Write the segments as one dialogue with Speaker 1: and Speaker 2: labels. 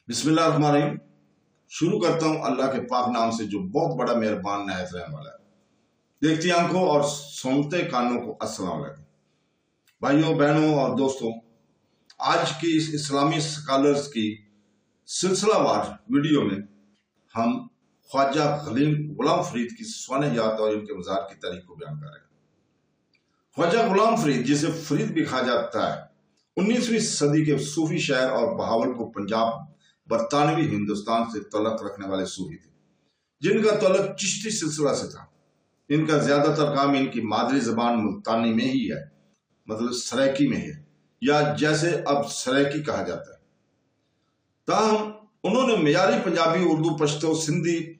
Speaker 1: बिस्मिल्लाहिर्रहमानिर्रहीम। शुरू करता हूँ अल्लाह के पाक नाम से जो बहुत बड़ा मेहरबान नहायत रहने वाला है। देखती आंखों और सुनते कानों को अस्सलाम वालेकुम। भाइयों बहनों और दोस्तों, आज की इस इस्लामी स्कॉलर्स की सिलसिलावार वीडियो में हम ख्वाजा गुलाम फरीद की स्वानहयात और इनके मज़ार की तारीख को बयान करेंगे। ख्वाजा गुलाम फरीद, जिसे फरीद भी कहा जाता है, 19वीं सदी के सूफी शायर और बहावलपुर पंजाब बरतानवी हिंदुस्तान से तलक रखने वाले सूफी थे, जिनका तलक चिश्ती सिलसिला से था। इनका ज्यादातर काम इनकी मादरी जबान मुल्तानी में ही है, मतलब सराइकी में है, या जैसे अब सराइकी कहा जाता है। ताहम उन्होंने मियारी पंजाबी, उर्दू, पश्तो, सिंधी,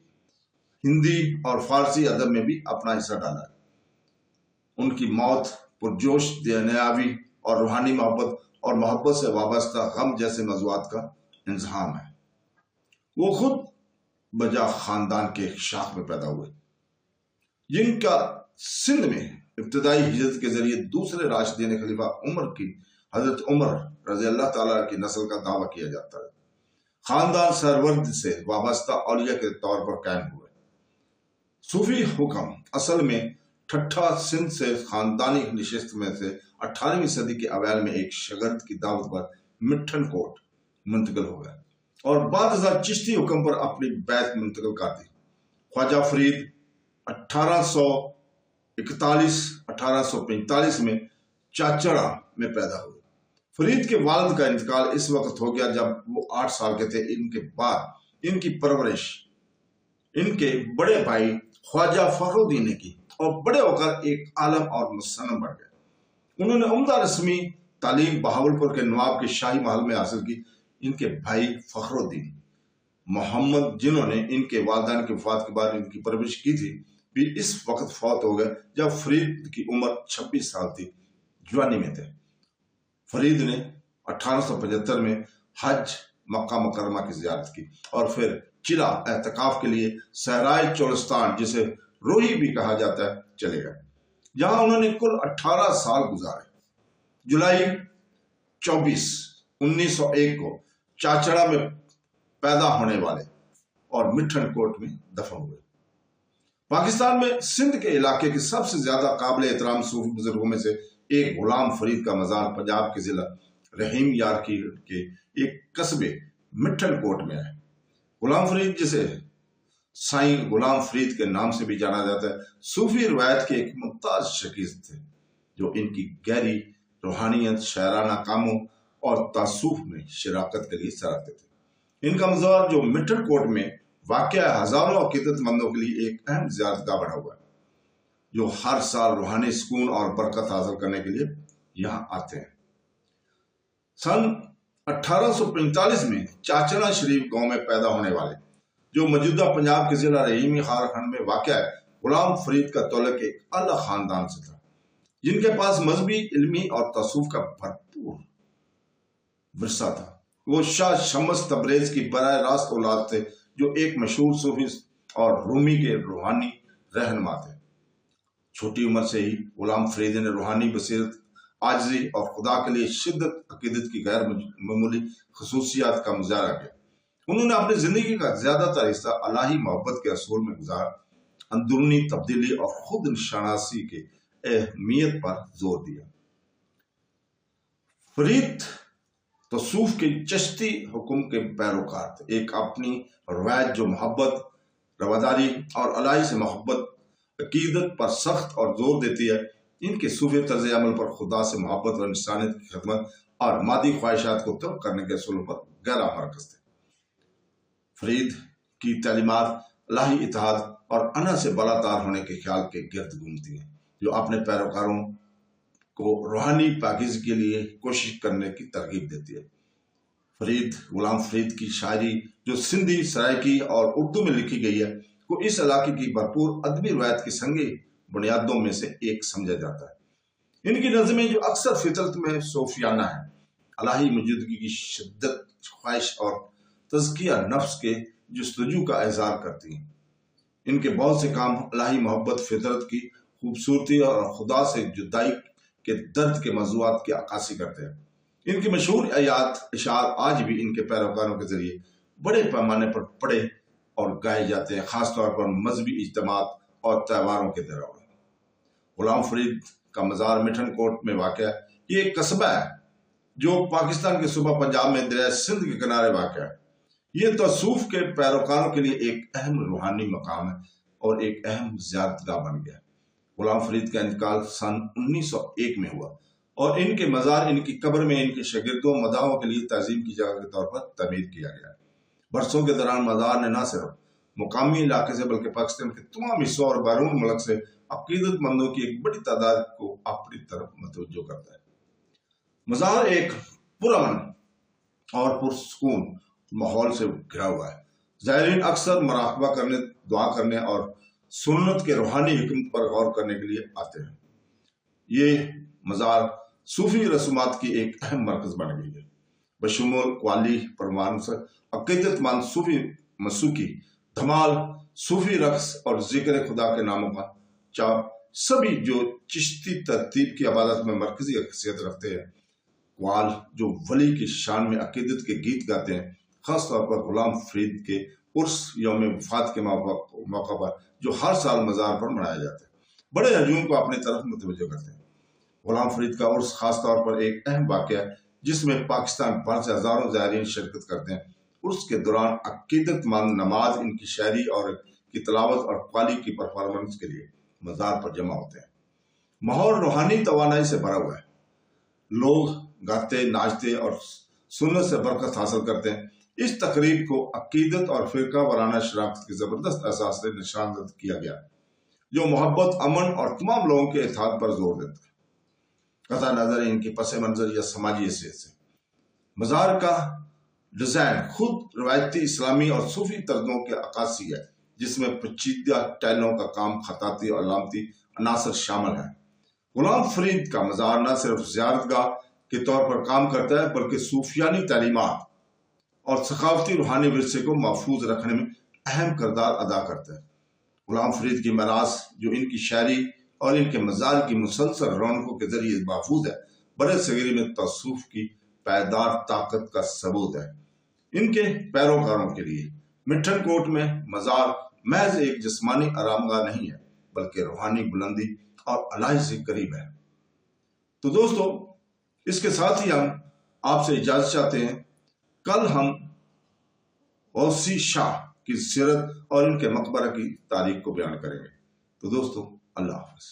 Speaker 1: हिंदी और फारसी अदब में भी अपना हिस्सा डाला है। उनकी मौत पुरजोश दुनियावी और रूहानी मोहब्बत और मोहब्बत से वाबस्ता गम जैसे मौज़ूआत का इंजहाम है। वो खुद बजा खानदान के एक शाख में पैदा हुए, जिनका सिंध में इब्तदाई हिजरत के जरिए दूसरे राशिदीन खलीफा उमर की हजरत उमर रज़ी अल्लाह ताला की नस्ल का दावा किया जाता है। खानदान सरवर्द से वाबस्ता औलिया के तौर पर कायम हुए। सूफी हुक्म असल में ठट्ठा सिंध से खानदानी नशिस्त में से 18वीं सदी के अवैल में एक शगर्द की दावत पर मिठन कोट मुंतकिल हो गया और बाद चिश्ती हुक्म पर अपनी बैत मुंतकिल कर दी। ख्वाजा फरीद 1845 में चाचड़ा में पैदा हुए। फरीद के वालिद का इंतकाल इस वक्त हो गया जब वो 8 साल के थे। इनके बाद इनकी परवरिश इनके बड़े भाई ख्वाजा फखरुद्दीन ने की और बड़े होकर एक आलम और मुसन्नम बन गए। उन्होंने उम्दा रस्मी तालीम बहावलपुर के नवाब के शाही महल में हासिल की। इनके भाई फखरुद्दीन मोहम्मद, जिन्होंने इनके वालिदैन की वफात के बाद इनकी परवरिश की थी, भी इस वक्त फौत हो गए जब फरीद की उम्र 26 साल थी, जवानी में थे। फरीद ने 1875 में हज मक्का मुकरमा की ज़ियारत की और फिर चिला एहतिकाफ के लिए सहराय चोलिस्तान, जिसे रोही भी कहा जाता है, चले गए, जहां उन्होंने कुल 18 साल गुजारे। जुलाई 24, 1901 को चाचड़ा में पैदा होने वाले और मिठन कोट में दफन हुए। पाकिस्तान में सिंध के इलाके के सबसे ज्यादा काबिल एहतराम सूफी बुजुर्गों में से एक गुलाम फरीद का मजार पंजाब के जिला रहीम यार के एक कस्बे मिठन कोट में है। गुलाम फरीद, जिसे साईं गुलाम फरीद के नाम से भी जाना जाता है, सूफी रवायत के एक मुमताज शकीस थे, जो इनकी गहरी रूहानियत, शायराना कामों और तासुफ में शराकत के लिए सराहते थे। इनका मज़ार, जो मिठन कोट में वाक़या, हजारों अकीदतमंदों के लिए एक अहम ज़ियारतगाह बना हुआ है, जो हर साल रूहानी सुकून और बरकत हासिल करने के लिए यहाँ आते हैं। सन 1845 में चाचड़ा शरीफ गांव में पैदा होने वाले, जो मौजूदा पंजाब के जिला रहीमी खारखंड में वाक़ है, गुलाम फरीद का तौलक एक आला खानदान से था, जिनके पास मजहबी, इल्मी और तसूफ का भरपूर विरसा था। वो शाह शम्स तबरेज की बराह रास्त औलाद थे, जो एक मशहूर सूफी और रूमी के रूहानी रहनुमा थे। छोटी उम्र से ही गुलाम फरीद ने रूहानी बसीरत, आजिज़ी और खुदा के लिए शिद्दत अकीदत की गैर मामूली खसूसियात का मुजाहरा किया। उन्होंने अपनी जिंदगी का ज्यादातर हिस्सा अल्लाही मोहब्बत के असूल में गुजार, अंदरूनी तब्दीली और खुद निशानासी की अहमियत पर जोर दिया। फरीद तसूफ के चिश्ती हुक्म के पैरोकार थे। एक अपनी रवायत जो मोहब्बत, रवादारी और अल्लाह से मोहब्बत, अकीदत पर सख्त और जोर देती है। इनके सूफी तर्ज अमल पर खुदा से मोहब्बत और इंसानियत की खिदमत और मादी ख्वाहिशात को तर्क करने के असूल पर गहरा मरकज थे। फरीद की तालीमात अल्लाही इत्तेहाद और अना से बलातार होने के ख्याल के गिर्द घूमती हैं, जो अपने पैरोकारों को रूहानी पाकीज़गी के लिए कोशिश करने की तरगीब देती है। फरीद गुलाम फरीद की शायरी, जो सिंधी, सराइकी और उर्दू में लिखी गई है, को इस इलाके की भरपूर अदबी रवायत की संगी बुनियादों में से एक समझा जाता है। इनकी नज़में, जो अक्सर फितरत में सूफियाना है, अल्लाही मौजूदगी की शिद्दत, ख्वाहिश और तज़किया नफ्स के जुस्तजू का इज़हार करती हैं। इनके बहुत से काम अल्लाही मोहब्बत, फितरत की खूबसूरती और खुदा से जुदाई के दर्द के मौज़ूआत की अक्कासी करते हैं। इनकी मशहूर आयात इशार आज भी इनके पैरोकारों के जरिए बड़े पैमाने पर पढ़े और गाए जाते हैं, खासतौर पर मजहबी इज्तिमात और त्योहारों के दौरान। गुलाम फरीद का मज़ार मिठनकोट में वाक़या है। ये एक कस्बा है जो पाकिस्तान के सूबा पंजाब में दरिया सिंध के किनारे वाक़या है। ये तसूफ के पैरोकारों के लिए एक अहम रूहानी मकाम है और एक अहम ज़ियारतगाह बन गया। गुलाम फरीद का इंतकाल सन 1901 में हुआ और इनके मज़ार, इनकी कब्र में इनके शागिर्दों मदाहों के लिए ताज़ीम की जगह के तौर पर तमीर किया गया। बरसों के दौरान मज़ार ने न सिर्फ मुकामी इलाके से बल्कि पाकिस्तान के तमाम हिस्सों और बैरून मुल्क से अकीदतमंदों की एक बड़ी तादाद को अपनी तरफ मतवज्जो करता है। मज़ार एक पुरअमन और पुरसुकून माहौल से घिरा हुआ है। ज़ायरीन अक्सर मुराक़बा करने, दुआ करने और सुन्नत के रूहानी हिकमत पर गौर करने के लिए आते हैं। ये मज़ार सूफी रसूमात की एक अहम मरकज़ बन गई है। बशमूल क्वाली परवान से अकीदतमंद सूफी मसूकी, धमाल, सूफी रक्स और जिक्र खुदा के नामों का चाप, सभी जो चिश्ती तरतीब की इबादत में मरकजी हैसियत रखते हैं। क्वाल जो वली की शान में अकीदत के गीत गाते हैं, खासतौर पर गुलाम फरीद के उर्स यौम वफात के मौका पर जो हर साल मज़ार पर मनाया जाता है, बड़े हजूम को अपनी तरफ मुतवज्जो करते हैं। गुलाम फरीद का उर्स खासतौर पर एक अहम वाक़या है जिसमें पाकिस्तान भर से हजारों ज़ायरीन शिरकत करते हैं। उर्स के दौरान अकीदतमंद नमाज, इनकी शायरी और की तिलावत और क्वाली की परफॉर्मेंस के लिए मज़ार पर जमा होते हैं। माहौल रूहानी तवानाई से भरा हुआ है। लोग गाते, नाचते और सुन्नत से बरकत हासिल करते हैं। इस तकरीब को अकीदत और फिरका वाराना शराकत के जबरदस्त एहसास से निशानदद किया गया, जो मोहब्बत, अमन और तमाम लोगों के इत्तेहाद पर जोर देता है, कता नजर इनकी पस मंजर या समाजी हैसियत से। मज़ार का डिजाइन खुद रवायती इस्लामी और सूफी तर्जों के अक्कासी है, जिसमें पेचीदा टाइलों का काम, खताती और अलामती अनासर शामिल है। गुलाम फरीद का मज़ार न सिर्फ ज़ियारतगाह के तौर पर काम करता है बल्कि सूफियानी तालीमात और सकाफती रूहानी विरसे को महफूज रखने में अहम किरदार अदा करता है। गुलाम फरीद की मीरास जो इनकी शायरी और इनके मज़ार की मुसलसल रौनकों के जरिए महफूज है, बड़े सगीर में तसूफ की पायदार ताकत का सबूत है। इनके पैरोकारों के लिए मिठनकोट में मज़ार महज एक जिस्मानी आरामगाह नहीं है बल्कि रूहानी बुलंदी और अल्लाह से करीब है। तो दोस्तों, इसके साथ ही हम आपसे इजाजत चाहते हैं। कल हम गौसी शाह की सीरत और इनके मकबरा की तारीख को बयान करेंगे। तो दोस्तों, अल्लाह हाफ़िज़।